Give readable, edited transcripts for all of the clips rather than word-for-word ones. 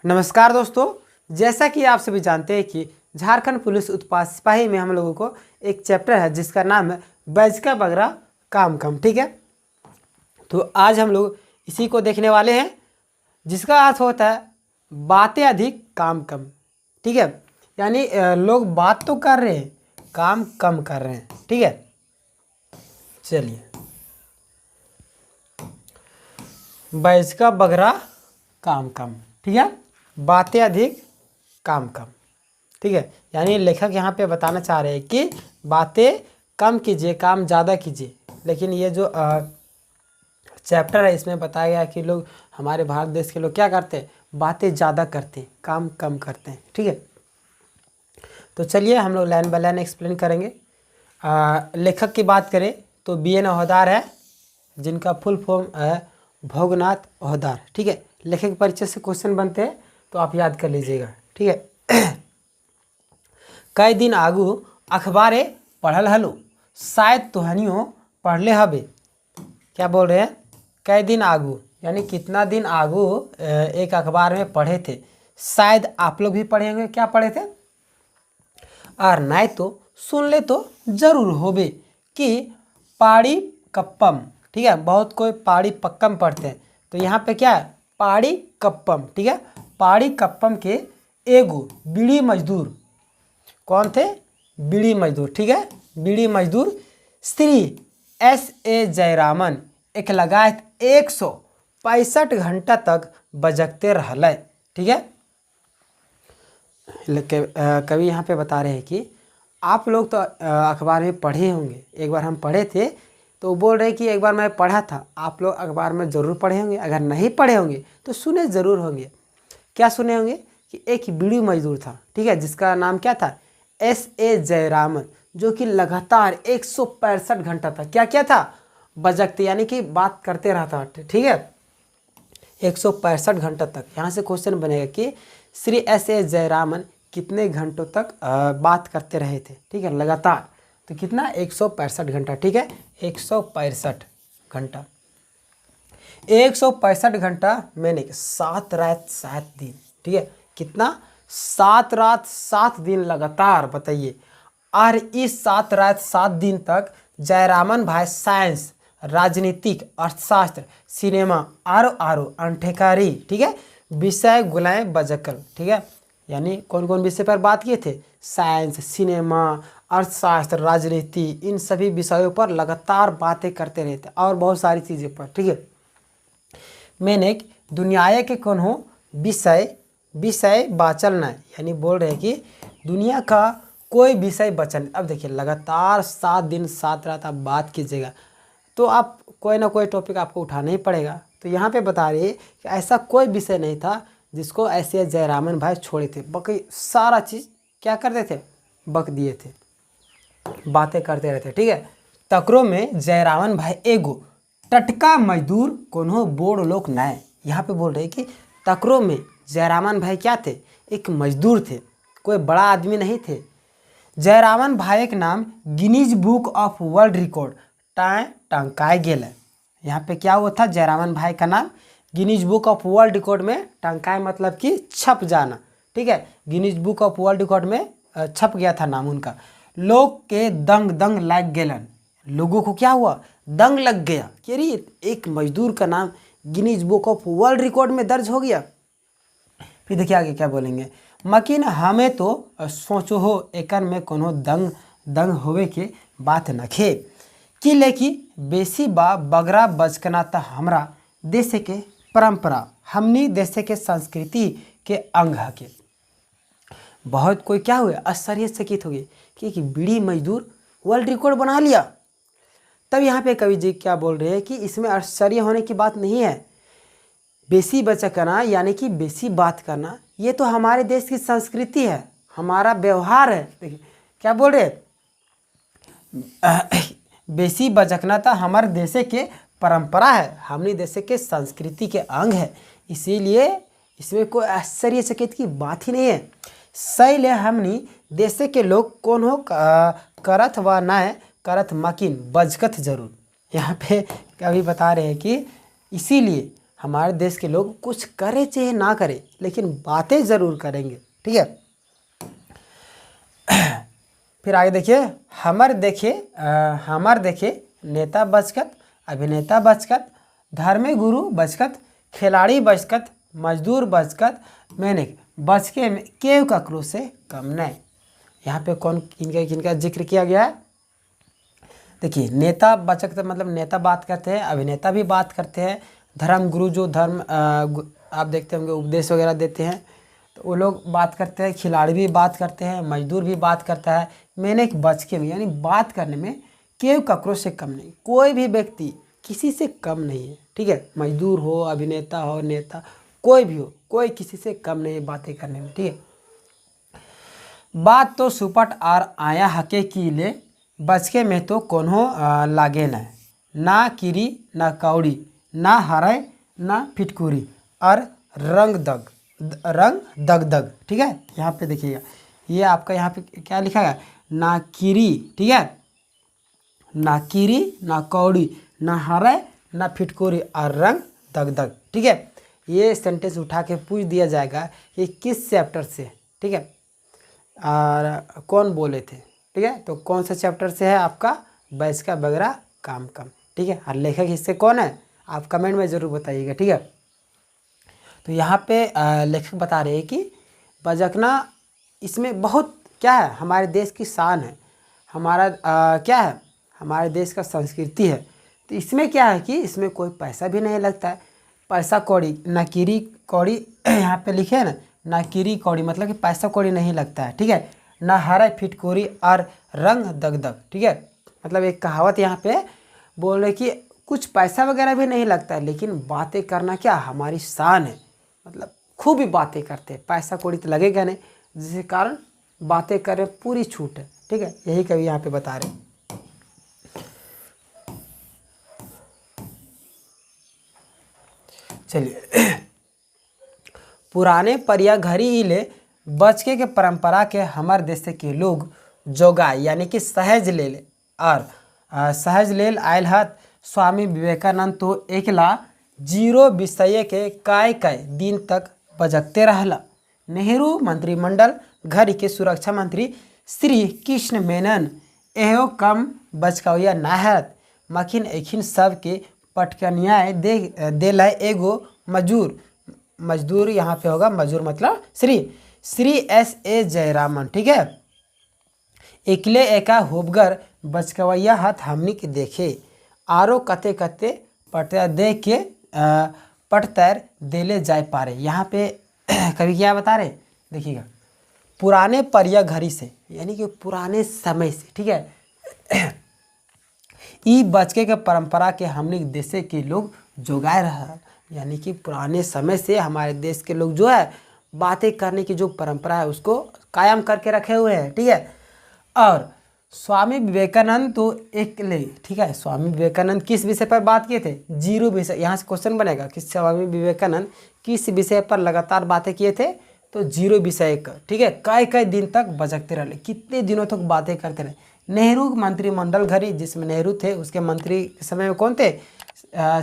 नमस्कार दोस्तों, जैसा कि आप सभी जानते हैं कि झारखंड पुलिस उत्पाद सिपाही में हम लोगों को एक चैप्टर है जिसका नाम है बैज का बगरा काम कम। ठीक है, तो आज हम लोग इसी को देखने वाले हैं जिसका अर्थ होता है बातें अधिक काम कम। ठीक है, यानी लोग बात तो कर रहे हैं, काम कम कर रहे हैं। ठीक है, चलिए बैज का बगरा काम कम। ठीक है, बातें अधिक काम कम। ठीक है, यानी लेखक यहाँ पे बताना चाह रहे हैं कि बातें कम कीजिए, काम ज़्यादा कीजिए। लेकिन ये जो चैप्टर है इसमें बताया गया कि लोग, हमारे भारत देश के लोग क्या करते हैं, बातें ज़्यादा करते हैं, काम कम करते हैं। ठीक है, तो चलिए हम लोग लाइन बाय लाइन एक्सप्लेन करेंगे। लेखक की बात करें तो BN ओहदार है, जिनका फुल फॉर्म है भोगनाथ ओहदार। ठीक है, लेखक परिचय से क्वेश्चन बनते हैं तो आप याद कर लीजिएगा। ठीक है, कई दिन आगू अखबारे पढ़ल हलो, शायद तोहनियों पढ़ले हबे। क्या बोल रहे हैं, कई दिन आगू यानी कितना दिन आगू एक अखबार में पढ़े थे, शायद आप लोग भी पढ़े होंगे। क्या पढ़े थे, और नहीं तो सुन ले तो जरूर होबे कि पाड़ी कप्पम। ठीक है, बहुत कोई पाड़ी पक्कम पढ़ते हैं, तो यहाँ पे क्या है, पाड़ी कप्पम। ठीक है, पाड़ी कप्पम के एगो बीड़ी मजदूर, कौन थे, बीड़ी मजदूर। ठीक है, बीड़ी मजदूर श्री S.A. जयरामन एक लगायत 165 घंटा तक बजकते रहले। ठीक है, कवि यहाँ पे बता रहे हैं कि आप लोग तो अखबार में पढ़े होंगे, एक बार हम पढ़े थे तो बोल रहे कि एक बार मैं पढ़ा था। आप लोग अखबार में ज़रूर पढ़े होंगे, अगर नहीं पढ़े होंगे तो सुने ज़रूर होंगे। क्या सुने होंगे कि एक बीड़ी मजदूर था, ठीक है, जिसका नाम क्या था, S.A. जयरामन, जो कि लगातार 165 घंटा तक क्या क्या था, बजकते यानी कि बात करते रहता। ठीक है, 165 घंटा तक। यहाँ से क्वेश्चन बनेगा कि श्री S.A. जयरामन कितने घंटों तक बात करते रहे थे। ठीक है, लगातार, तो कितना, 165 घंटा। ठीक है, 165 घंटा, 165 घंटा मैंने 7 रात 7 दिन। ठीक है, कितना, 7 रात 7 दिन लगातार, बताइए। और इस 7 रात 7 दिन तक जयरामन भाई साइंस, राजनीतिक, अर्थशास्त्र, सिनेमा आरो अंठेकारी, ठीक है, विषय गुलाए बजकल। ठीक है, यानी कौन कौन विषय पर बात किए थे, साइंस, सिनेमा, अर्थशास्त्र, राजनीति, इन सभी विषयों पर लगातार बातें करते रहते और बहुत सारी चीज़ों पर। ठीक है, मैंने दुनिया के कौन हो विषय बाचल न, यानी बोल रहे हैं कि दुनिया का कोई विषय बचल। अब देखिए, लगातार 7 दिन 7 रात आप बात कीजिएगा तो आप कोई ना कोई टॉपिक आपको उठाना ही पड़ेगा। तो यहाँ पे बता रही है कि ऐसा कोई विषय नहीं था जिसको ऐसे जयरामन भाई छोड़े थे, बाकी सारा चीज़ क्या करते थे, बक दिए थे, बातें करते रहते। ठीक है, तकरो में जयरामन भाई एगो टटका मजदूर कोनो बोड़ लोक नाय। यहाँ पे बोल रहे कि तकरो में जयरामन भाई क्या थे, एक मजदूर थे, कोई बड़ा आदमी नहीं थे। जयरामन भाई के नाम Guinness book of world record टंकाए गेल। यहाँ पे क्या हुआ था, जयरामन भाई का नाम Guinness book of world record में टंकाए, मतलब कि छप जाना। ठीक है, Guinness book of world record में छप गया था नाम उनका। लोग के दंग दंग लग गेलन, लोगों को क्या हुआ, दंग लग गया कि अरे एक मजदूर का नाम Guinness book of world record में दर्ज हो गया। फिर देखिए आगे क्या बोलेंगे, मकिन हमें तो सोचो हो एकन में कोनो दंग दंग होवे के बात नखे कि लेकिन बेसी बा बगरा बचकना था हमरा देश के परंपरा, हमनी देश के संस्कृति के अंग के। बहुत कोई क्या हुए, आश्चर्यचकित हो गए कि एक बीड़ी मजदूर वर्ल्ड रिकॉर्ड बना लिया। तब यहाँ पे कवि जी क्या बोल रहे हैं कि इसमें आश्चर्य होने की बात नहीं है। बेसी बचकना यानी कि बेसी बात करना, ये तो हमारे देश की संस्कृति है, हमारा व्यवहार है। देखिए क्या बोल रहे हैं, बेसी बचकना था हमारे देश के परंपरा है, हमने देश के संस्कृति के अंग है, इसीलिए इसमें कोई आश्चर्यचकित की बात ही नहीं है। सैल हमनी देश के लोग कौन हो करत व न करत मकिन बजकत जरूर। यहाँ पे कभी बता रहे हैं कि इसीलिए हमारे देश के लोग कुछ करे चाहे ना करे लेकिन बातें ज़रूर करेंगे, ठीक है। फिर आगे देखिए, हमर देखिए नेता बचकत, अभिनेता बचकत, धर्म गुरु बचकत, खिलाड़ी बचकत, मजदूर बचकत, मैंने बच के में केव ककरो से कम नहीं। यहाँ पे कौन किनका जिक्र किया गया है? देखिए, नेता बचकत मतलब नेता बात करते हैं, अभिनेता भी बात करते हैं, धर्म गुरु जो आप देखते होंगे उपदेश वगैरह देते हैं तो वो लोग बात करते हैं, खिलाड़ी भी बात करते हैं, मजदूर भी बात करता है, मैंने एक बच के में यानी बात करने में केव ककरो से कम नहीं। कोई भी व्यक्ति किसी से कम नहीं है, ठीक है। मजदूर हो, अभिनेता हो, नेता कोई भी हो, कोई किसी से कम नहीं है बातें करने में, ठीक है। बात तो सुपट आर आया हके की ले, बचके में तो कोनो लागे न, ना किरी ना कौड़ी, ना हरे ना फिटकुरी और रंग दग दग, ठीक है। यहाँ पे देखिएगा, ये आपका यहाँ पे क्या लिखा है, ना किरी, ठीक है, ना किरी ना कौड़ी, ना हरे ना फिटकुरी और रंग दग दग, ठीक है। ये सेंटेंस उठा के पूछ दिया जाएगा कि किस चैप्टर से, ठीक है, और कौन बोले थे, ठीक है। तो कौन सा चैप्टर से है आपका, बैच का बगरा काम कम, ठीक है। और लेखक इससे कौन है आप कमेंट में ज़रूर बताइएगा, ठीक है। तो यहाँ पे लेखक बता रहे हैं कि बजकना इसमें बहुत क्या है, हमारे देश की शान है, हमारा क्या है, हमारे देश का संस्कृति है। तो इसमें क्या है कि इसमें कोई पैसा भी नहीं लगता है, पैसा कौड़ी ना किरी कौड़ी यहाँ पे लिखे है ना किरी कौड़ी मतलब कि पैसा कौड़ी नहीं लगता है, ठीक है। ना हरा फिटकोरी और रंग दगदग, ठीक है। मतलब एक कहावत यहाँ पे बोल रहे कि कुछ पैसा वगैरह भी नहीं लगता है लेकिन बातें करना क्या हमारी शान है, मतलब खूब ही बातें करते हैं, पैसा कौड़ी तो लगेगा नहीं, जिसके कारण बातें करें पूरी छूट है, ठीक है। यही कवि यहाँ पे बता रहे हैं। चलिए, पुराने परिया घरी इले बचके के परंपरा के हमारे देश के लोग जोगाए यानी कि सहज ले ले और सहज लेल आयल हत स्वामी विवेकानंद तो एकला जीरो विषय के काय दिन तक बजकते रहला। नेहरू मंत्रिमंडल घर के सुरक्षा मंत्री श्री कृष्ण मेनन एहो कम बचकौया नाहत मखिन एखिन सब के पटकनियाँ दे लाए एगो मजदूर यहाँ पे होगा मजदूर मतलब श्री S.A. जयरामन, ठीक है। एकले एका होबगर बचकवैया हाथ हमनी के देखे आरो कते कते पटया दे के पटतर देले जाए पारे। यहाँ पे कभी क्या बता रहे देखिएगा, पुराने परिया घड़ी से यानी कि पुराने समय से, ठीक है। ई बचके के परंपरा के हमने देश के लोग जोगाए रहा यानी कि पुराने समय से हमारे देश के लोग जो है बातें करने की जो परंपरा है उसको कायम करके रखे हुए हैं, ठीक है। और स्वामी विवेकानंद तो एकले, ठीक है, स्वामी विवेकानंद किस विषय पर बात किए थे, जीरो विषय। यहाँ से क्वेश्चन बनेगा कि स्वामी विवेकानंद किस विषय पर लगातार बातें किए थे, तो जीरो विषय का, ठीक है। कई दिन तक बजकते रहे, कितने दिनों तक बातें करते रहे। नेहरू मंत्रिमंडल घड़ी जिसमें नेहरू थे उसके मंत्री के समय में कौन थे,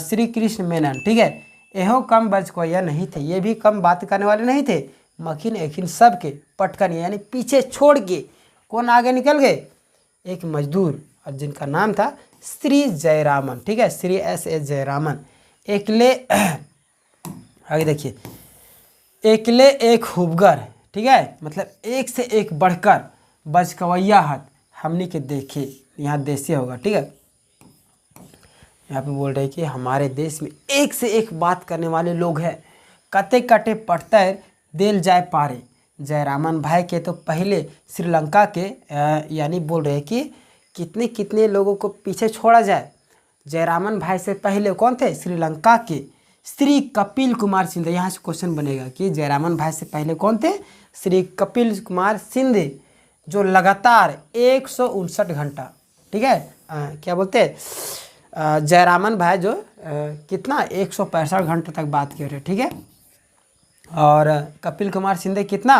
श्री कृष्ण मेनन, ठीक है। एहो कम बचकवैया नहीं थे, ये भी कम बात करने वाले नहीं थे। मखिन एखिन सब के पटकन यानी पीछे छोड़ के कौन आगे निकल गए, एक मजदूर और जिनका नाम था श्री जयरामन, ठीक है, श्री S.A. जयरामन। एकले आगे देखिए, एकले एक खूबगर, ठीक है, मतलब एक से एक बढ़कर बचकवैया हाथ हमनी के देखे, यहाँ देसी होगा, ठीक है। यहाँ पे बोल रहे हैं कि हमारे देश में एक से एक बात करने वाले लोग हैं, कते कटे पटतर देल जाए पारे। जयरामन भाई के तो पहले श्रीलंका के यानी बोल रहे हैं कि कितने लोगों को पीछे छोड़ा जाए। जयरामन भाई से पहले कौन थे, श्रीलंका के श्री कपिल कुमार सिंधे। यहाँ से क्वेश्चन बनेगा कि जयरामन भाई से पहले कौन थे, श्री कपिल कुमार सिंधे, जो लगातार 159 घंटा, ठीक है, क्या बोलते हैं, जयरामन भाई जो कितना 165 घंटे तक बात किए थे, ठीक है। और कपिल कुमार सिंधे कितना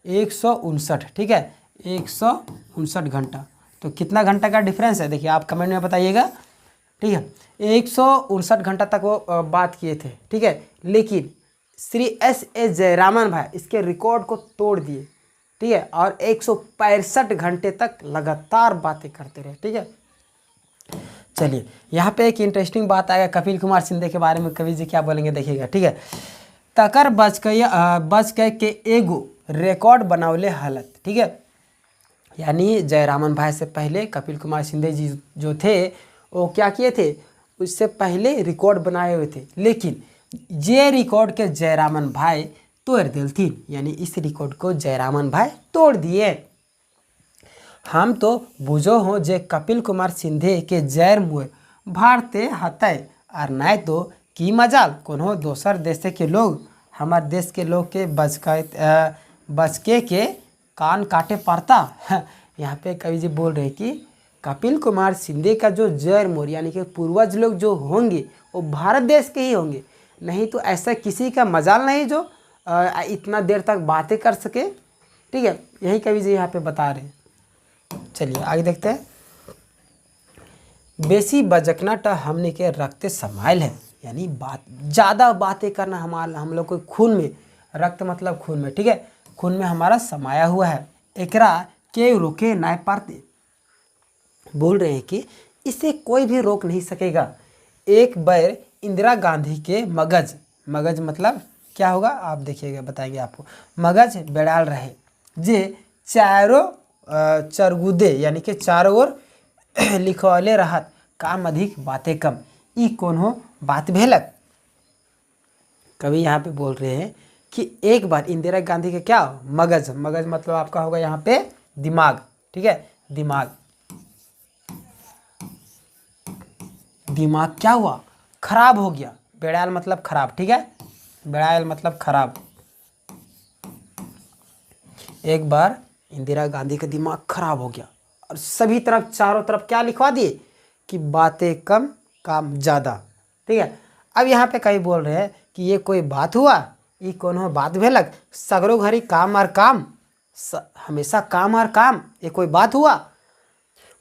159, ठीक है, 159 घंटा। तो कितना घंटा का डिफरेंस है देखिए, आप कमेंट में बताइएगा। ठीक है। 169 घंटा तक वो बात किए थे, ठीक है। लेकिन श्री S.A. जयरामन भाई इसके रिकॉर्ड को तोड़ दिए, ठीक है, और 165 घंटे तक लगातार बातें करते रहे, ठीक है। चलिए यहाँ पे एक इंटरेस्टिंग बात आएगा कपिल कुमार सिंधे के बारे में, कवि जी क्या बोलेंगे देखिएगा, ठीक है। तकर बच गए के एगो रिकॉर्ड बनावले हालत, ठीक है। यानी जयरामन भाई से पहले कपिल कुमार सिंधे जी जो थे वो क्या किए थे, उससे पहले रिकॉर्ड बनाए हुए थे, लेकिन ये रिकॉर्ड के जयरामन भाई तोड़ दिलथिन, यानी इस रिकॉर्ड को जयरामन भाई तोड़ दिए। हम तो बुझो हो जे कपिल कुमार सिंधे के जैर मुए भारते हतै और नहीं तो की मजाल कोनो दोसर देश के लोग हमार देश के लोग के बचके के कान काटे पड़ता। यहाँ पे कवि जी बोल रहे कि कपिल कुमार सिंधे का जो जैर मोर यानी कि पूर्वज लोग जो होंगे वो भारत देश के ही होंगे, नहीं तो ऐसा किसी का मजाल नहीं जो इतना देर तक बातें कर सके, ठीक है। यही कवि जी यहाँ पे बता रहे हैं। चलिए आगे देखते हैं। बेसी बजकना टा हमने के रक्त समाइल है, यानी ज़्यादा बातें करना हम लोग को खून में, रक्त मतलब खून में, ठीक है, खून में हमारा समाया हुआ है। एकरा के रोके नहीं पाते, बोल रहे हैं कि इसे कोई भी रोक नहीं सकेगा। एक बार इंदिरा गांधी के मगज मतलब क्या होगा आप देखिएगा, बताएंगे आपको। मगज बेड़ाल रहे जे चारों चरगुदे यानी कि चारों ओर लिखवाले रहत काम अधिक बातें कम, ई कौन हो बात भेलक। कवि यहाँ पे बोल रहे हैं कि एक बार इंदिरा गांधी के क्या मगज मतलब आपका होगा यहाँ पे दिमाग, ठीक है, दिमाग क्या हुआ, खराब हो गया। बेड़ाल मतलब खराब, ठीक है, बेड़ाल मतलब खराब। एक बार इंदिरा गांधी का दिमाग खराब हो गया और सभी तरफ चारों तरफ क्या लिखवा दिए कि बातें कम काम ज़्यादा, ठीक है। अब यहाँ पे कई बोल रहे हैं कि ये कोई बात हुआ, ये कौन हो बात भेलक, सगरो घड़ी काम और काम, हमेशा काम और काम, ये कोई बात हुआ।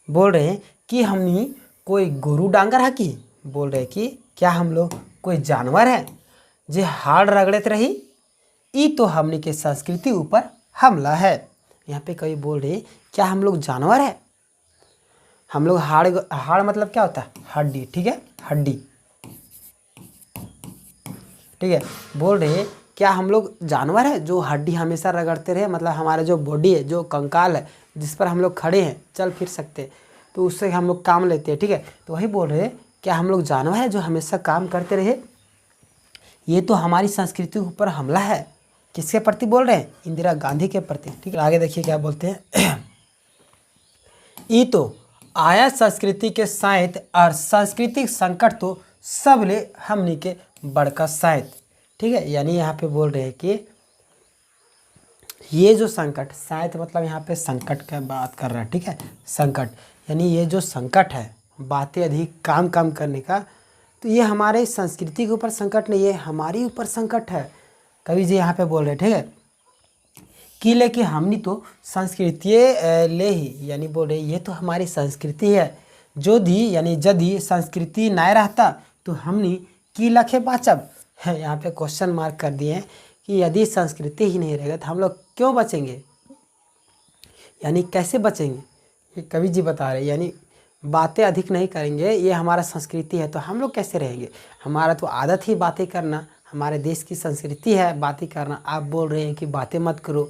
बोल रहे हैं कि हमनी कोई गुरु डांगर है कि, बोल रहे हैं कि क्या हम लोग कोई जानवर है जे हाड़ रगड़ते रही, ई तो हमनी के संस्कृति ऊपर हमला है। यहाँ पे कई बोल रहे क्या हम लोग जानवर है, हम लोग हाड़ मतलब क्या होता है हड्डी, ठीक है, हड्डी, ठीक है। बोल रहे क्या हम लोग जानवर है जो हड्डी हमेशा रगड़ते रहे, मतलब हमारा जो बॉडी है, जो कंकाल है जिस पर हम लोग खड़े हैं चल फिर सकते, तो उससे हम लोग काम लेते हैं, ठीक है। तो वही बोल रहे क्या हम लोग जानवर है जो हमेशा काम करते रहे, ये तो हमारी संस्कृति के ऊपर हमला है। किसके प्रति बोल रहे हैं, इंदिरा गांधी के प्रति, ठीक है। आगे देखिए क्या बोलते हैं। ये तो आया संस्कृति के साहित्य और सांस्कृतिक संकट तो सब ले हमनी के बड़का साहित्य, ठीक है। यानी यहाँ पे बोल रहे हैं कि ये जो संकट, साहित्य मतलब यहाँ पे संकट का बात कर रहा है, ठीक है, संकट यानी ये जो संकट है बातें अधिक काम करने का, तो ये हमारे संस्कृति के ऊपर संकट नहीं, ये हमारी ऊपर संकट है। कवि जी यहाँ पे बोल रहे हैं, ठीक है, कि लेकिन हमनी तो संस्कृति ले ही, यानी बोल रहे ये तो हमारी संस्कृति है, जो दी यानी यदि संस्कृति नहीं रहता तो हमनी की लखे बाचब है। यहाँ पे क्वेश्चन मार्क कर दिए हैं कि यदि संस्कृति ही नहीं रहेगा तो हम लोग क्यों बचेंगे, यानी कैसे बचेंगे, ये कवि जी बता रहे हैं। यानी बातें अधिक नहीं करेंगे, ये हमारा संस्कृति है तो हम लोग कैसे रहेंगे, हमारा तो आदत ही बातें करना, हमारे देश की संस्कृति है बातें करना, आप बोल रहे हैं कि बातें मत करो।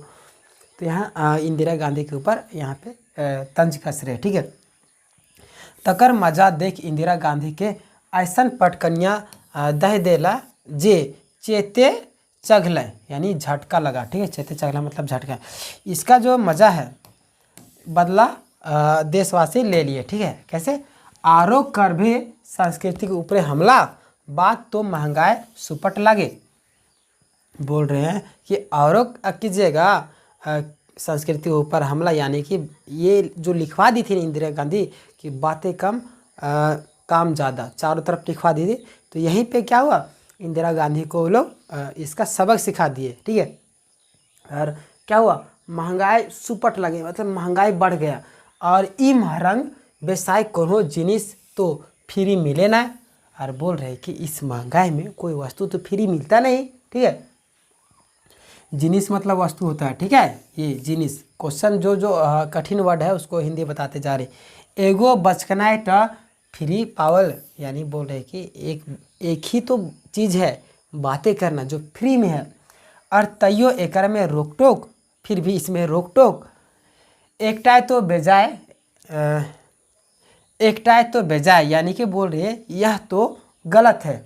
तो यहाँ इंदिरा गांधी के ऊपर यहाँ पे तंज कस रहे, ठीक है। तकर मजा देख इंदिरा गांधी के ऐसन पटकनिया दह देला जे चेते चघल, यानी झटका लगा, ठीक है, चेते चघला मतलब झटका। इसका जो मज़ा है बदला देशवासी ले लिए, ठीक है। कैसे, आरो कर भी संस्कृति के ऊपर हमला, बात तो महंगाई सुपट लगे। बोल रहे हैं कि औरों कीजिएगा संस्कृति के ऊपर हमला, यानी कि ये जो लिखवा दी थी इंदिरा गांधी कि बातें कम काम ज़्यादा, चारों तरफ लिखवा दी थी, तो यहीं पे क्या हुआ, इंदिरा गांधी को लोग इसका सबक सिखा दिए, ठीक है। और क्या हुआ, महंगाई सुपट लगे मतलब महंगाई बढ़ गया, और ई महरंग व्यवसाय कोनो जिनिस तो फ्री मिले ना। और बोल रहे कि इस महंगाई में कोई वस्तु तो फ्री मिलता नहीं, ठीक है। जिनिस मतलब वस्तु होता है, ठीक है। ये जिनिस क्वेश्चन जो जो कठिन वर्ड है उसको हिंदी बताते जा रहे। एगो बचकनाइट फ्री पावल, यानी बोल रहे कि एक ही तो चीज़ है बातें करना जो फ्री में है, और तैयो एकर में रोक टोक, फिर भी इसमें रोक टोक। एकटाय तो बेजाय, यानी कि बोल रहे यह तो गलत है।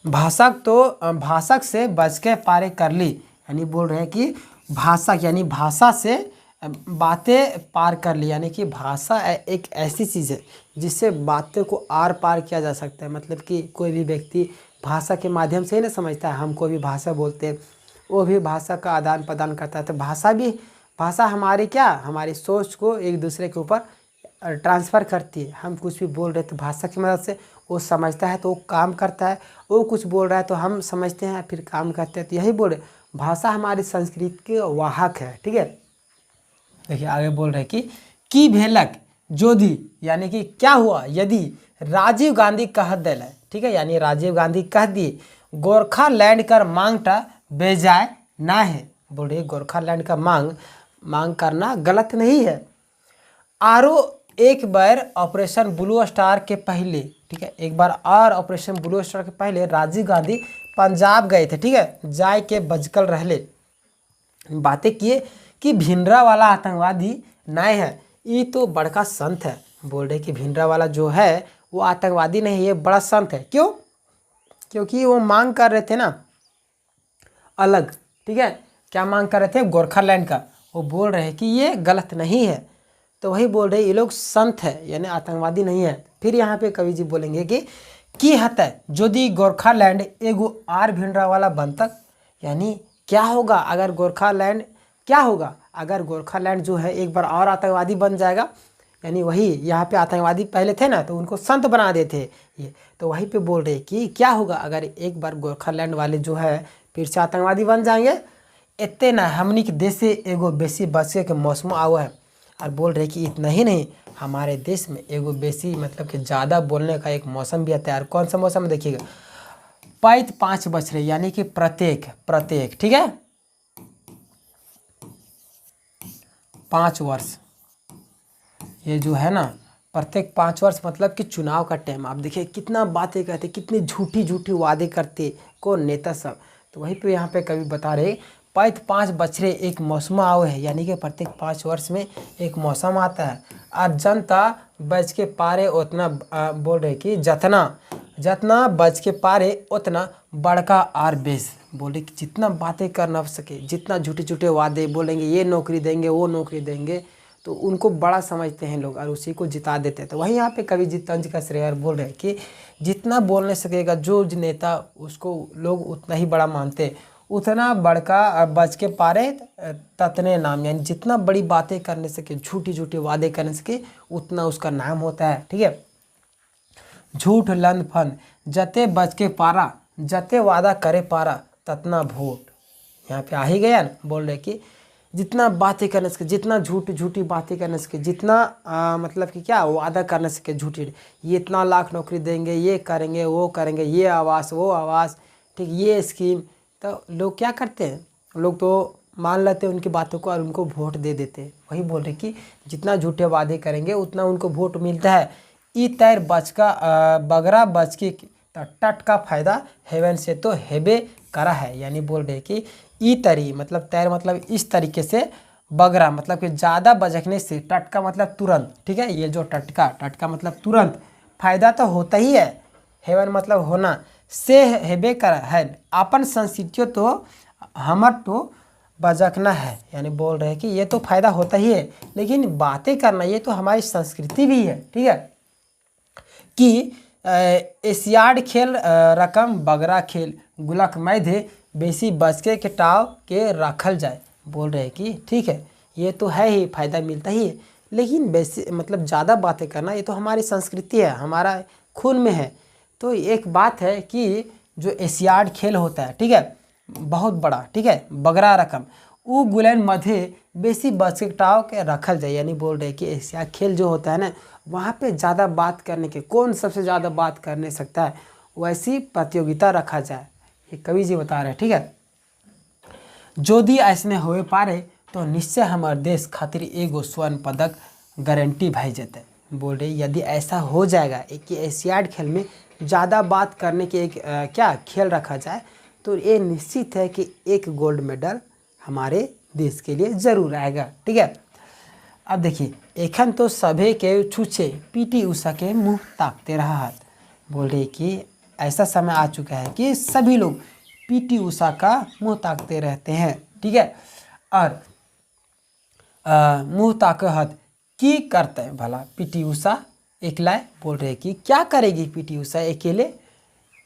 भाषक से बच के पारे कर ली, यानी बोल रहे हैं कि भाषक यानी भाषा से बातें पार कर ली, यानी कि भाषा एक ऐसी चीज़ है जिससे बातें को आर पार किया जा सकता है। मतलब कि कोई भी व्यक्ति भाषा के माध्यम से ही ना समझता है। हम कोई भी भाषा बोलते हैं, वो भी भाषा का आदान प्रदान करता है। तो भाषा हमारी हमारी सोच को एक दूसरे के ऊपर ट्रांसफ़र करती है। हम कुछ भी बोल रहे तो भाषा की मदद से वो समझता है तो वो काम करता है, वो कुछ बोल रहा है तो हम समझते हैं फिर काम करते हैं। तो यही बोल रहे, भाषा हमारी संस्कृति के वाहक है, ठीक है। देखिए आगे बोल रहे कि भेलक जोधी, यानी कि क्या हुआ यदि राजीव गांधी कह दिल, ठीक है, यानी राजीव गांधी कह दिए गोरखालैंड कर मांगटा बेजाय ना है। बोल रहे गोरखालैंड का मांग करना गलत नहीं है। आरो एक बार ऑपरेशन ब्लू स्टार के पहले, ठीक है, एक बार और ऑपरेशन ब्लू स्टार के पहले राजीव गांधी पंजाब गए थे, ठीक है। जाय के बजकल रहले बातें किए कि भिंडरा वाला आतंकवादी नहीं है, ये तो बड़का संत है। बोल रहे कि भिंडरा वाला जो है वो आतंकवादी नहीं, ये बड़ा संत है। क्यों? क्योंकि वो मांग कर रहे थे ना अलग, ठीक है। क्या मांग कर रहे थे? गोरखालैंड का। वो बोल रहे हैं कि ये गलत नहीं है, तो वही बोल रहे ये लोग संत है, यानी आतंकवादी नहीं है। फिर यहाँ पे कवि जी बोलेंगे कि हतै यदि गोरखालैंड एगो आर भिंडरा वाला बनतक, यानी क्या होगा अगर गोरखालैंड, क्या होगा अगर गोरखालैंड जो है एक बार और आतंकवादी बन जाएगा। यानी वही यहाँ पे आतंकवादी पहले थे ना, तो उनको संत बना देते ये। तो वहीं पे बोल रहे कि क्या होगा अगर एक बार गोरखालैंड वाले जो है फिर से आतंकवादी बन जाएंगे। इतने ना हमनी के देश से एगो बेसी बचे के मौसम आवा है। और बोल रहे कि इतना ही नहीं, हमारे देश में एगो बेसी मतलब कि ज़्यादा बोलने का एक मौसम भी आता है। और कौन सा मौसम देखिएगा, पैत 5 बज रहे, यानी कि प्रत्येक, ठीक है, 5 वर्ष। ये जो है ना प्रत्येक 5 वर्ष मतलब कि चुनाव का टाइम। आप देखिए कितना बातें कहते, कितनी झूठी वादे करते कौन नेता सब। तो वहीं पे यहाँ पे कभी बता रहे पैत 5 बछरे एक मौसम आवे है, यानी कि प्रत्येक 5 वर्ष में एक मौसम आता है। और जनता बच के पारे उतना बोल रहे कि जितना बच के पारे उतना बड़का आर बेस। बोले कि जितना बातें कर ना सके, जितना झूठे वादे बोलेंगे, ये नौकरी देंगे वो नौकरी देंगे, तो उनको बड़ा समझते हैं लोग और उसी को जिता देते हैं। तो वहीं यहाँ पे कवि जी तंज कस रहे और बोल रहे हैं कि जितना बोलने सकेगा जो नेता, उसको लोग उतना ही बड़ा मानते, उतना बड़का बच के पारे ततने नाम, यानी जितना बड़ी बातें करने सके, झूठी वादे करने सके, उतना उसका नाम होता है, ठीक है। झूठ लंद फंद जते बच के पारा, जते वादा करे पारा ततना भोट। यहाँ पे आ ही गया ना। बोल रहे कि जितना बातें करने सके, जितना झूठी बातें करने सके, जितना मतलब कि क्या वादा करने सके झूठी, ये इतना लाख नौकरी देंगे, ये करेंगे वो करेंगे, ये आवास वो आवास, ठीक, ये स्कीम। तो लोग क्या करते हैं, लोग तो मान लेते हैं उनकी बातों को और उनको वोट दे देते हैं। वही बोल रहे कि जितना झूठे वादे करेंगे उतना उनको वोट मिलता है। ई तैर बच का बगरा बच के टट का फायदा हेवन से तो हेबे करा है। यानी बोल रहे कि ई तरी मतलब तैर मतलब इस तरीके से, बगरा मतलब कि ज़्यादा बजकने से, टटका मतलब तुरंत, ठीक है। ये जो टटका मतलब तुरंत, फायदा तो होता ही है, हेवन मतलब होना, से हेबे कर है, अपन संस्कृतियों तो हमर तो बजकना है। यानी बोल रहे हैं कि ये तो फायदा होता ही है, लेकिन बातें करना ये तो हमारी संस्कृति भी है, ठीक है। कि एशियाड खेल रकम बगरा खेल गुलक मैधे बेसी बचके के टाव के रखल जाए। बोल रहे हैं कि ठीक है ये तो है ही, फायदा मिलता ही है, लेकिन बेसी मतलब ज़्यादा बातें करना ये तो हमारी संस्कृति है, हमारा खून में है। तो एक बात है कि जो एशियाड खेल होता है, ठीक है, बहुत बड़ा, ठीक है, बगरा रकम वो गुलेन मध्य बेसी बचके टाव के रखल जाए। यानी बोल रहे कि एशिया खेल जो होता है ना वहाँ पे ज़्यादा बात करने के कौन सबसे ज़्यादा बात करने सकता है, वैसी प्रतियोगिता रखा जाए। ये कवि जी बता रहे हैं, ठीक है। यदि ऐसने होए पारे तो निश्चय हमारे देश खातिर एगो स्वर्ण पदक गारंटी भई जेते। बोल रहे यदि ऐसा हो जाएगा एक एशियाड खेल में ज़्यादा बात करने के एक क्या खेल रखा जाए तो ये निश्चित है कि एक गोल्ड मेडल हमारे देश के लिए ज़रूर आएगा, ठीक है। अब देखिए एखन तो सभी के छूछे पीटी उषा के मुँह ताकते रहा है। बोल रहे कि ऐसा समय आ चुका है कि सभी लोग पीटी उषा का मुँह ताकते रहते हैं, ठीक है। और मुँह ताकत की करते हैं भला पीटी उषा एकलाए। बोल रहे कि क्या करेगी पीटी उषा अकेले,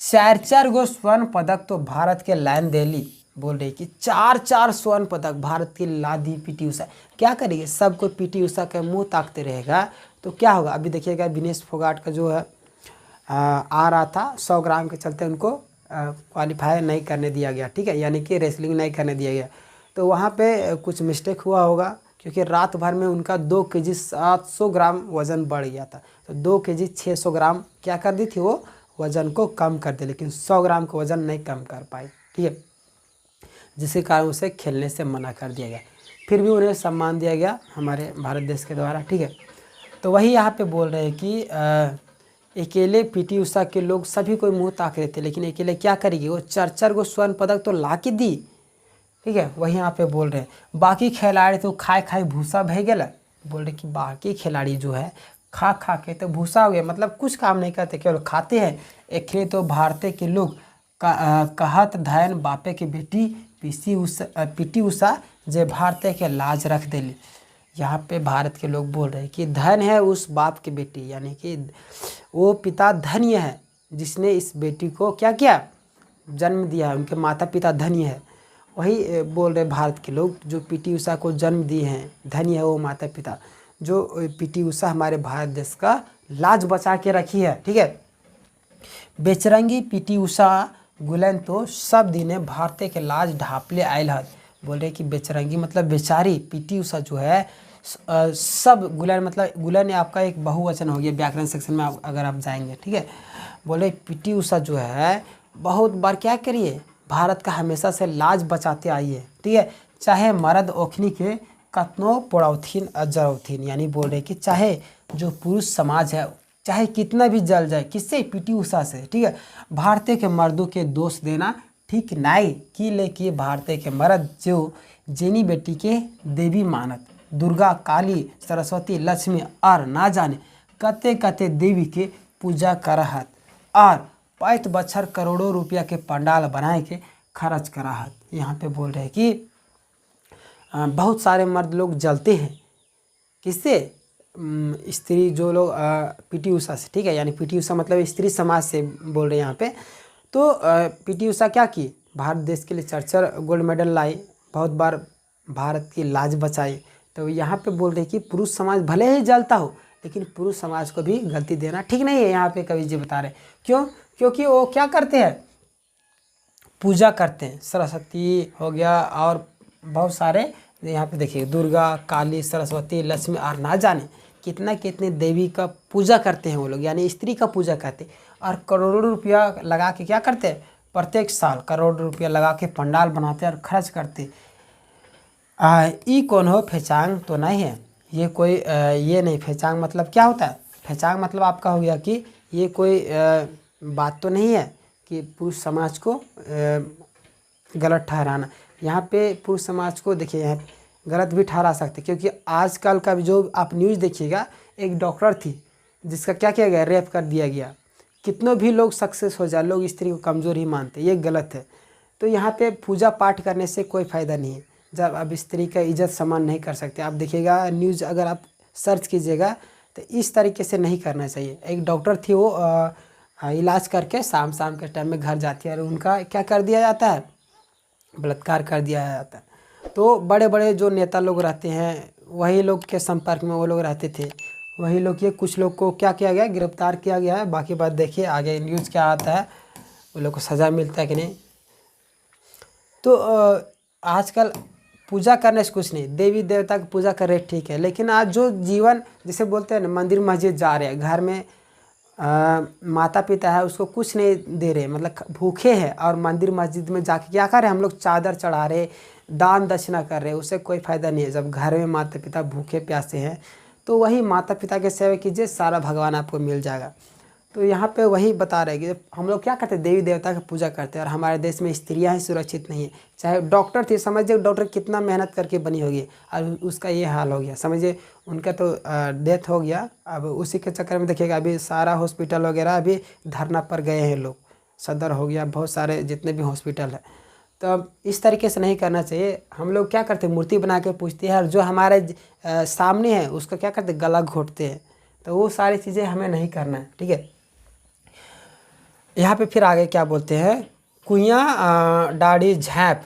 4-4 गो स्वर्ण पदक तो भारत के लाइन देली। बोल रहे कि 4-4 स्वर्ण पदक भारत की ला दी पीटी उषा, क्या करेगी। सबको पीटी उषा का मुंह ताकते रहेगा तो क्या होगा। अभी देखिएगा विनेश फोगाट का जो है आ रहा था 100 ग्राम के चलते उनको क्वालिफाई नहीं करने दिया गया, ठीक है, यानी कि रेसलिंग नहीं करने दिया गया। तो वहाँ पे कुछ मिस्टेक हुआ होगा क्योंकि रात भर में उनका 2 केजी 700 ग्राम वज़न बढ़ गया था। तो 2 केजी 600 ग्राम क्या कर दी थी, वो वज़न को कम कर दे, लेकिन 100 ग्राम का वज़न नहीं कम कर पाई, ठीक है, जिसके कारण उसे खेलने से मना कर दिया गया। फिर भी उन्हें सम्मान दिया गया हमारे भारत देश के द्वारा, ठीक है। तो वही यहाँ पे बोल रहे हैं कि अकेले पीटी उषा के लोग सभी कोई मुँह ताक रहे थे, लेकिन अकेले क्या करेगी, वो 4-4 गो स्वर्ण पदक तो ला के दी, ठीक है। वही यहाँ पे बोल रहे हैं बाकी खिलाड़ी तो खाए खाए भूसा भे गया। बोल रहे कि बाकी खिलाड़ी जो है खा खा के तो भूसा हो गया, मतलब कुछ काम नहीं करते केवल खाते हैं। एक तो भारतीय के लोग कहत धैन बापे की बेटी पीटी उषा जे भारतीय के लाज रख दिली। यहाँ पे भारत के लोग बोल रहे हैं कि धन है उस बाप की बेटी, यानी कि वो पिता धन्य है जिसने इस बेटी को क्या किया, जन्म दिया है, उनके माता पिता धन्य है। वही बोल रहे भारत के लोग जो पीटी उषा को जन्म दिए हैं, धन्य है वो माता पिता जो पीटी उषा हमारे भारत देश का लाज बचा के रखी है, ठीक है। बेचरंगी पीटी उषा गुलन तो सब दिने भारतीय के लाज ढापले आयल है। बोल रहे कि बेचरंगी मतलब बेचारी पीटी उषा जो है सब गुलन, मतलब गुलन आपका एक बहुवचन हो गया व्याकरण सेक्शन में अगर आप जाएंगे, ठीक है। बोले पीटी उषा जो है बहुत बार क्या करिए भारत का हमेशा से लाज बचाते आई है, ठीक है, चाहे मर्द ओखनी के कतनो पोड़ौथिन जरौथिन। यानी बोल रहे कि चाहे जो पुरुष समाज है चाहे कितना भी जल जाए, किससे, पीटी उषा से, ठीक है। भारतीय के मर्दों के दोष देना ठीक नहीं कि लेकिन भारतीय के मर्द जो जेनी बेटी के देवी मानत, दुर्गा काली सरस्वती लक्ष्मी और ना जाने कते कते देवी के पूजा करहत और 5 बछर करोड़ों रुपया के पंडाल बनाए के खर्च कराहत। यहाँ पे बोल रहे हैं कि बहुत सारे मर्द लोग जलते हैं किससे, स्त्री जो लोग पीटी उषा से, ठीक है, यानी पीटी उषा मतलब स्त्री समाज से बोल रहे हैं यहाँ पे। तो पीटी उषा क्या की, भारत देश के लिए 4-4 गोल्ड मेडल लाई, बहुत बार भारत की लाज बचाई। तो यहाँ पे बोल रहे कि पुरुष समाज भले ही जलता हो लेकिन पुरुष समाज को भी गलती देना ठीक नहीं है। यहाँ पे कवि जी बता रहे क्यों, क्योंकि वो क्या करते हैं, पूजा करते हैं, सरस्वती हो गया और बहुत सारे यहाँ पे देखिए दुर्गा काली सरस्वती लक्ष्मी और ना जाने कितने देवी का पूजा करते हैं वो लोग, यानी स्त्री का पूजा करते हैं। और करोड़ों रुपया लगा के क्या करते हैं, प्रत्येक साल करोड़ रुपया लगा के पंडाल बनाते हैं और खर्च करते। ई कौन हो फेचांग तो नहीं है, ये कोई ये नहीं, फेचांग मतलब क्या होता है, फेचांग मतलब आपका हो गया कि ये कोई बात तो नहीं है कि पुरुष समाज को गलत ठहराना। यहाँ पे पुरुष समाज को देखिए यहाँ गलत भी ठहरा सकते, क्योंकि आजकल का जो आप न्यूज़ देखिएगा, एक डॉक्टर थी जिसका क्या किया गया, रेप कर दिया गया। कितनों भी लोग सक्सेस हो जाए, लोग स्त्री को कमज़ोर ही मानते, ये गलत है। तो यहाँ पे पूजा पाठ करने से कोई फ़ायदा नहीं है जब आप स्त्री का इज्जत सम्मान नहीं कर सकते। आप देखिएगा न्यूज़ अगर आप सर्च कीजिएगा तो इस तरीके से नहीं करना चाहिए। एक डॉक्टर थी, वो इलाज करके शाम के टाइम में घर जाती है और उनका क्या कर दिया जाता है, बलात्कार कर दिया जाता है। तो बड़े बड़े जो नेता लोग रहते हैं वही लोग के संपर्क में वो लोग रहते थे, वही लोग के कुछ लोग को क्या किया गया, गिरफ्तार किया गया है। बाकी बात देखिए आगे न्यूज़ क्या आता है, वो लोग को सज़ा मिलता है कि नहीं। तो आजकल पूजा करने से कुछ नहीं, देवी देवता की पूजा कर रहे ठीक है, लेकिन आज जो जीवन जैसे बोलते हैं ना, मंदिर मस्जिद जा रहे हैं, घर में माता पिता है उसको कुछ नहीं दे रहे, मतलब भूखे हैं, और मंदिर मस्जिद में जाके क्या कर रहे हैं हम लोग, चादर चढ़ा रहे, दान दक्षिणा कर रहे हैं, उससे कोई फ़ायदा नहीं है। जब घर में माता पिता भूखे प्यासे हैं तो वही माता पिता की सेवा कीजिए, सारा भगवान आपको मिल जाएगा। तो यहाँ पे वही बता रहे हैं कि हम लोग क्या करते हैं, देवी देवता की पूजा करते हैं, और हमारे देश में स्त्रियाँ ही सुरक्षित नहीं है। चाहे डॉक्टर थी, समझिए डॉक्टर कितना मेहनत करके बनी होगी, और उसका ये हाल हो गया, समझिए उनका तो डेथ हो गया। अब उसी के चक्कर में देखिएगा अभी सारा हॉस्पिटल वगैरह अभी धरना पर गए हैं लोग, सदर हो गया, बहुत सारे जितने भी हॉस्पिटल है। तो अब इस तरीके से नहीं करना चाहिए। हम लोग क्या करते हैं, मूर्ति बना के पूजते हैं, और जो हमारे सामने है उसका क्या करते हैं, गला घोटते हैं। तो वो सारी चीज़ें हमें नहीं करना है, ठीक है। यहाँ पे फिर आगे क्या बोलते हैं, कुइयाँ डाढ़ी झैप,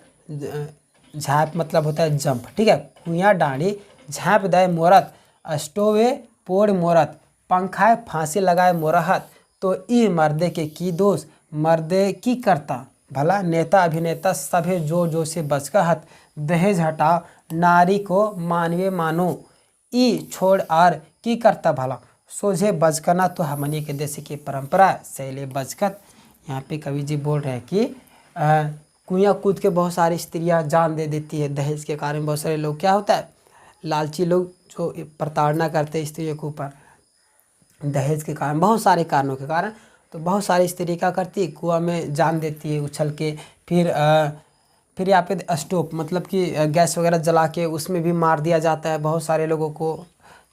झैप मतलब होता है जंप, ठीक है। कुइयाँ डाढ़ी झैप दे मोरत, स्टोवे पोड़ मोरत, पंखाए फांसी लगाए मोरहत, तो ई मर्दे के की दोष, मर्दे की करता भला, नेता अभिनेता सभे जो जो से बचकहत, दहेज हटाओ नारी को मानवीय मानो, ई छोड़ आर की करता भला, सोझे बचकना तो हमनी के देश की परंपरा, सैले बचकत। यहाँ पे कवि जी बोल रहे हैं कि कुइयाँ कूद के बहुत सारी स्त्रियाँ जान दे देती है दहेज के कारण। बहुत सारे लोग क्या होता है, लालची लोग जो प्रताड़ना करते हैं स्त्रियों के ऊपर दहेज के कारण, बहुत सारे कारणों के कारण। तो बहुत सारी स्त्री क्या करती है, कुआं में जान देती है उछल के। फिर यहाँ पे स्टोव मतलब कि गैस वगैरह जला के उसमें भी मार दिया जाता है बहुत सारे लोगों को।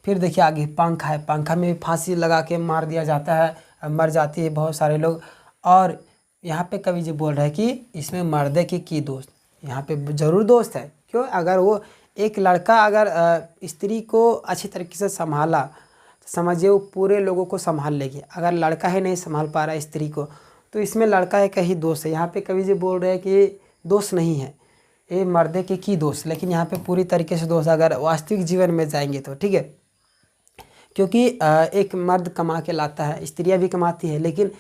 फिर देखिए आगे पंखा है, पंखा में भी फांसी लगा के मार दिया जाता है, मर जाती है बहुत सारे लोग। और यहाँ पे कवि जी बोल रहे हैं कि इसमें मर्दे की दोस्त, यहाँ पे ज़रूर दोस्त है। क्यों, अगर वो एक लड़का अगर स्त्री को अच्छी तरीके से संभाला तो समझिए वो पूरे लोगों को संभाल लेगी। अगर लड़का ही नहीं संभाल पा रहा है स्त्री को, तो इसमें लड़का है कहीं दोस्त है। यहाँ पे कवि जी बोल रहे हैं कि दोस्त नहीं है, ये मर्दे की दोस्त, लेकिन यहाँ पे पूरी तरीके से दोस्त अगर वास्तविक जीवन में जाएंगे तो, ठीक है। क्योंकि एक मर्द कमा के लाता है, स्त्रियाँ भी कमाती है, लेकिन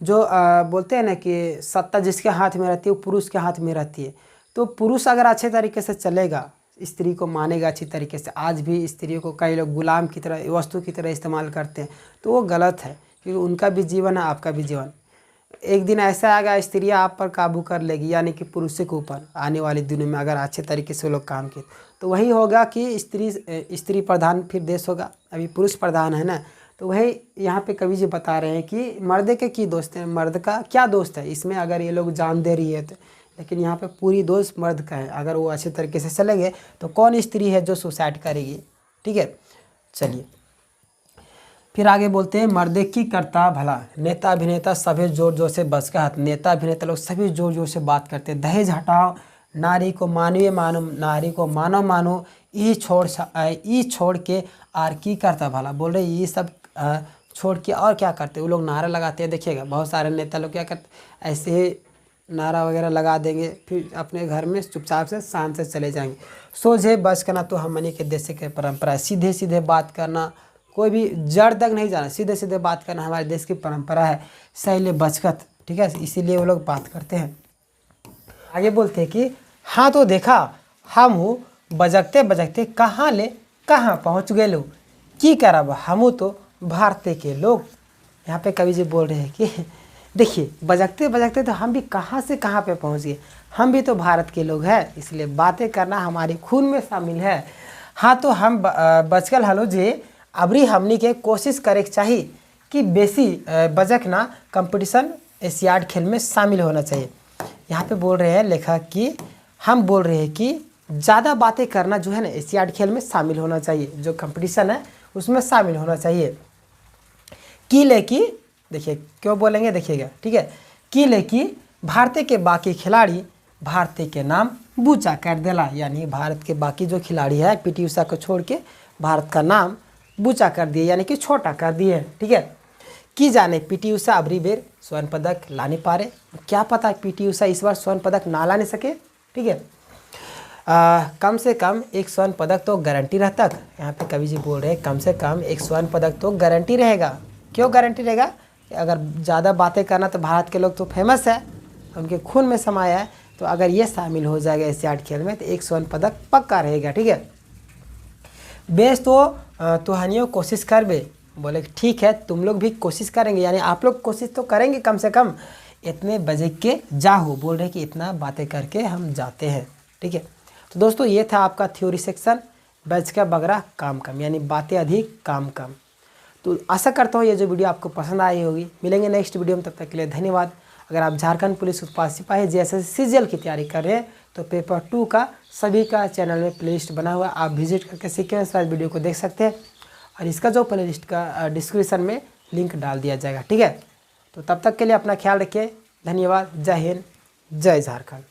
जो बोलते हैं ना कि सत्ता जिसके हाथ में रहती है वो पुरुष के हाथ में रहती है। तो पुरुष अगर अच्छे तरीके से चलेगा, स्त्री को मानेगा अच्छी तरीके से, आज भी स्त्रियों को कई लोग गुलाम की तरह, वस्तु की तरह इस्तेमाल करते हैं, तो वो गलत है। क्योंकि उनका भी जीवन है, आपका भी जीवन। एक दिन ऐसा आएगा स्त्रियाँ आप पर काबू कर लेगी, यानी कि पुरुष के ऊपर आने वाले दिनों में अगर अच्छे तरीके से वो लोग काम किए तो वही होगा कि स्त्री प्रधान फिर देश होगा। अभी पुरुष प्रधान है ना, तो वही यहाँ पे कवि जी बता रहे हैं कि मर्द के की दोस्त है, मर्द का क्या दोस्त है इसमें, अगर ये लोग जान दे रही है तो। लेकिन यहाँ पे पूरी दोस्त मर्द का है, अगर वो अच्छे तरीके से चलेंगे तो कौन स्त्री है जो सुसाइड करेगी, ठीक है। चलिए फिर आगे बोलते हैं, मर्दे की करता भला, नेता अभिनेता सभी जोर जोर से बस का हाथ, नेता अभिनेता लोग सभी जोर जोर से बात करते हैं, दहेज हटाओ नारी को मानवीय मानो, नारी को मानव मानो, ई छोड़ के आर की करता भला। बोल रहे ये सब छोड़ के और क्या करते हैं, वो लोग नारा लगाते हैं। देखिएगा बहुत सारे नेता लोग क्या करते, ऐसे ही नारा वगैरह लगा देंगे, फिर अपने घर में चुपचाप से शांत से चले जाएंगे। सोझे बच करना तो हमनी के देश के परंपरा है, सीधे सीधे बात करना, कोई भी जड़ तक नहीं जाना, सीधे सीधे बात करना हमारे देश की परंपरा है, सैले बचकत, ठीक है। इसीलिए वो लोग बात करते हैं। आगे बोलते हैं कि हाँ तो देखा हम बजकते बजकते कहाँ ले कहाँ पहुँच गए लो, की करब हम तो भारतीय के लोग। यहाँ पे कवि जी बोल रहे हैं कि देखिए बजकते बजकते तो हम भी कहाँ से कहाँ पे पहुँच गए, हम भी तो भारत के लोग हैं, इसलिए बातें करना हमारे खून में शामिल है। हाँ तो हम बचकल हलो जे अबरी हमनी के कोशिश करे चाहिए कि बेसी बजकना कंपटीशन एशियाड खेल में शामिल होना चाहिए। यहाँ पे बोल रहे हैं लेखक कि हम बोल रहे हैं कि ज़्यादा बातें करना जो है ना एशियाड खेल में शामिल होना चाहिए, जो कंपटीशन है उसमें शामिल होना चाहिए। की लेकी देखिए क्यों बोलेंगे देखिएगा, ठीक है। की लेकी भारतीय के बाकी खिलाड़ी भारतीय के नाम बूचा कर देला, यानी भारत के बाकी जो खिलाड़ी है पीटी उषा को छोड़ के भारत का नाम बूचा कर दिए, यानी कि छोटा कर दिए, ठीक है। की जाने पीटी उषा अबरी बेर स्वर्ण पदक ला नहीं पा रहे, क्या पता पीटी उषा इस बार स्वर्ण पदक ना ला नहीं सके, ठीक है। कम से कम एक स्वर्ण पदक तो गारंटी रहता। यहाँ पे कवि जी बोल रहे हैं कम से कम एक स्वर्ण पदक तो गारंटी रहेगा। क्यों गारंटी रहेगा, अगर ज़्यादा बातें करना तो भारत के लोग तो फेमस है, उनके खून में समाया है, तो अगर ये शामिल हो जाएगा एशियाड खेल में तो एक स्वर्ण पदक पक्का रहेगा। ठीक है, बेस तो तुहानियों कोशिश कर बे। बोले ठीक है, तुम लोग भी कोशिश करेंगे, यानी आप लोग कोशिश तो करेंगे कम से कम इतने बजे के जाओ। बोल रहे कि इतना बातें करके हम जाते हैं। ठीक है, तो दोस्तों ये था आपका थ्योरी सेक्शन, बैच का बगरा काम कम, यानी बातें अधिक काम कम। तो आशा करता हूँ ये जो वीडियो आपको पसंद आई होगी। मिलेंगे नेक्स्ट वीडियो में, तब तक के लिए धन्यवाद। अगर आप झारखंड पुलिस उत्पाद सिपाही JSS CGL की तैयारी कर रहे हैं तो पेपर 2 का सभी का चैनल में प्लेलिस्ट बना हुआ है, आप विजिट करके सीक्वेंस वाइज वीडियो को देख सकते हैं। और इसका जो प्लेलिस्ट का डिस्क्रिप्शन में लिंक डाल दिया जाएगा। ठीक है, तो तब तक के लिए अपना ख्याल रखिए। धन्यवाद। जय हिंद, जय झारखंड।